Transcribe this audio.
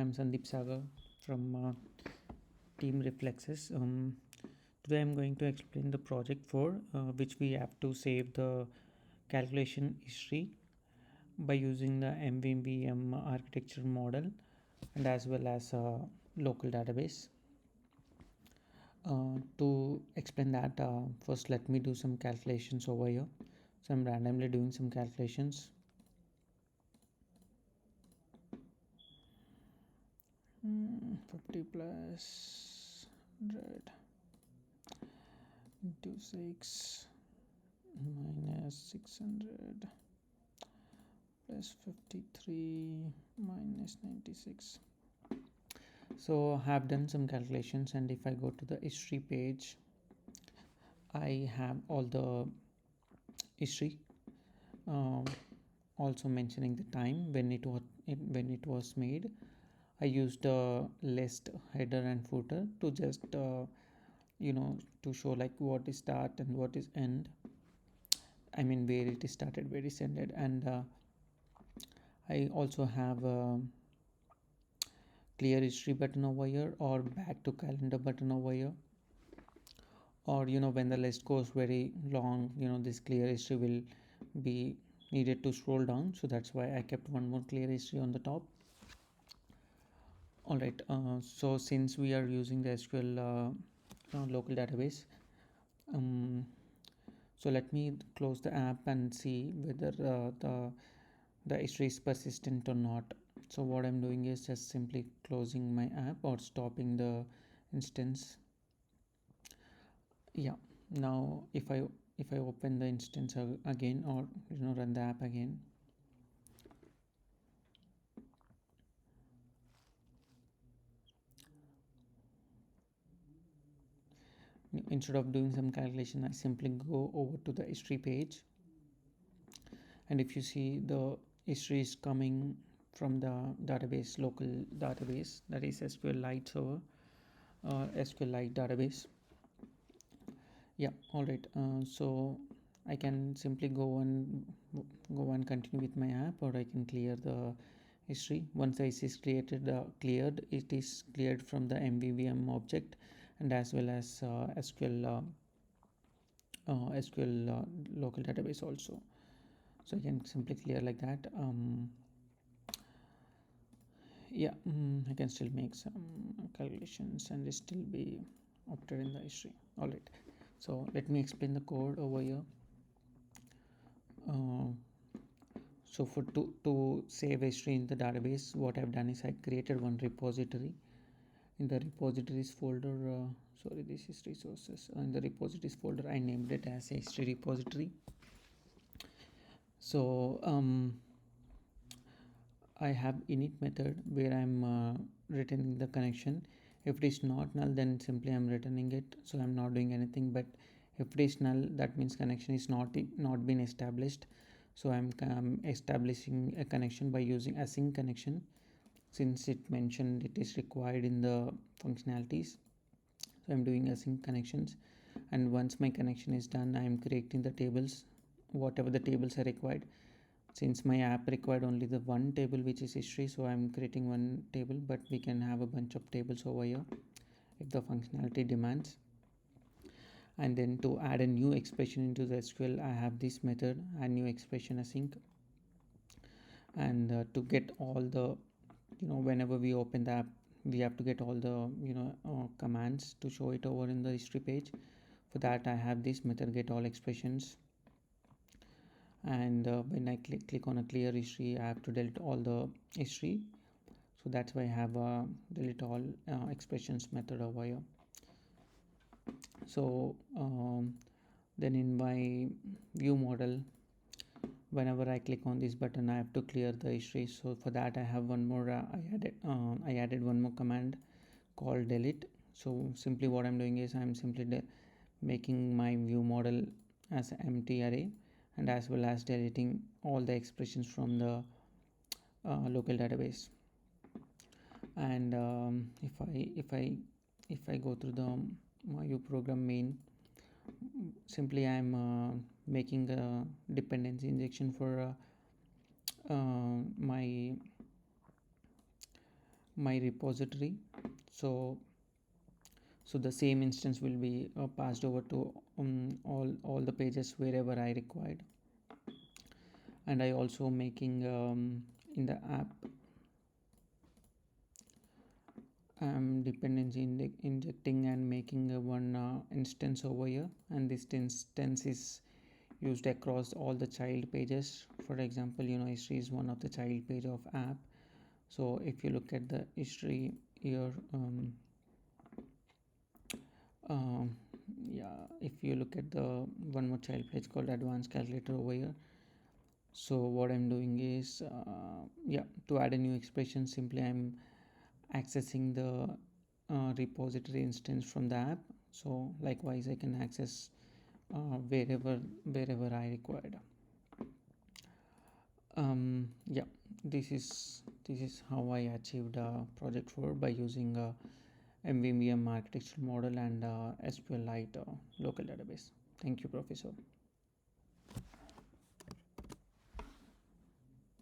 I'm Sandeep Sagar from Team Reflexes. Today I'm going to explain the project for which we have to save the calculation history by using the MVVM architecture model and as well as a local database. To explain that, first let me do some calculations over here. So I'm randomly doing some calculations. 50 plus 100 into 6 minus 600 plus 53 minus 96. So I have done some calculations, and if I go to the history page, I have all the history, also mentioning the time when it was made. I used a list header and footer to just to show like what is start and what is end. I mean where it is started, where it is ended, and I also have a clear history button over here, or back to calendar button over here, or when the list goes very long, this clear history will be needed to scroll down, so that's why I kept one more clear history on the top. All right, so since we are using the SQL local database, so let me close the app and see whether the history is persistent or not. So what I'm doing is just simply closing my app or stopping the instance. Yeah, now if I open the instance again, or run the app again, instead of doing some calculation, I simply go over to the history page, and if you see, the history is coming from the database, local database, that is SQLIte server, SQLIte database. Yeah, all right. So I can simply go and continue with my app, or I can clear the history. Once the history is cleared, it is cleared from the MVVM object and as well as SQL local database also. So I can simply clear like that. Yeah, I can still make some calculations and still be opted in the history. All right. So let me explain the code over here. So for to save history in the database, what I've done is I created one repository. In the repositories folder, sorry, this is resources. In the repositories folder, I named it as history repository. So I have init method where I'm returning the connection. If it is not null, then simply I'm returning it. So I'm not doing anything. But if it is null, that means connection is not been established. So I'm establishing a connection by using async connection, since it mentioned it is required in the functionalities. So I'm doing async connections, and once my connection is done, I'm creating the tables, whatever the tables are required. Since my app required only the one table, which is history, so I'm creating one table, but we can have a bunch of tables over here if the functionality demands. And then to add a new expression into the SQL, I have this method, add new expression async. And to get all the, whenever we open the app, we have to get all the commands to show it over in the history page. For that, I have this method get all expressions, and when I click on a clear history, I have to delete all the history. So that's why I have a delete all expressions method over here. So then in my view model, whenever I click on this button, I have to clear the history. So for that, I have one more I added one more command called delete. So simply what I'm doing is I'm simply making my view model as an empty array, and as well as deleting all the expressions from the local database. And if I go through the MAUI program main, simply I'm making a dependency injection for my my repository. So the same instance will be passed over to all the pages wherever I required. And I also making in the app dependency injecting and making one instance over here, and this instance is used across all the child pages. For example, history is one of the child page of app. So if you look at the history here, um, yeah, if you look at the one more child page called advanced calculator over here. So what I'm doing is yeah, to add a new expression, simply I'm accessing the repository instance from the app. So likewise I can access wherever I required. Yeah, this is how I achieved project 4 by using MVVM architectural model and SQLIte local database. Thank you, Professor.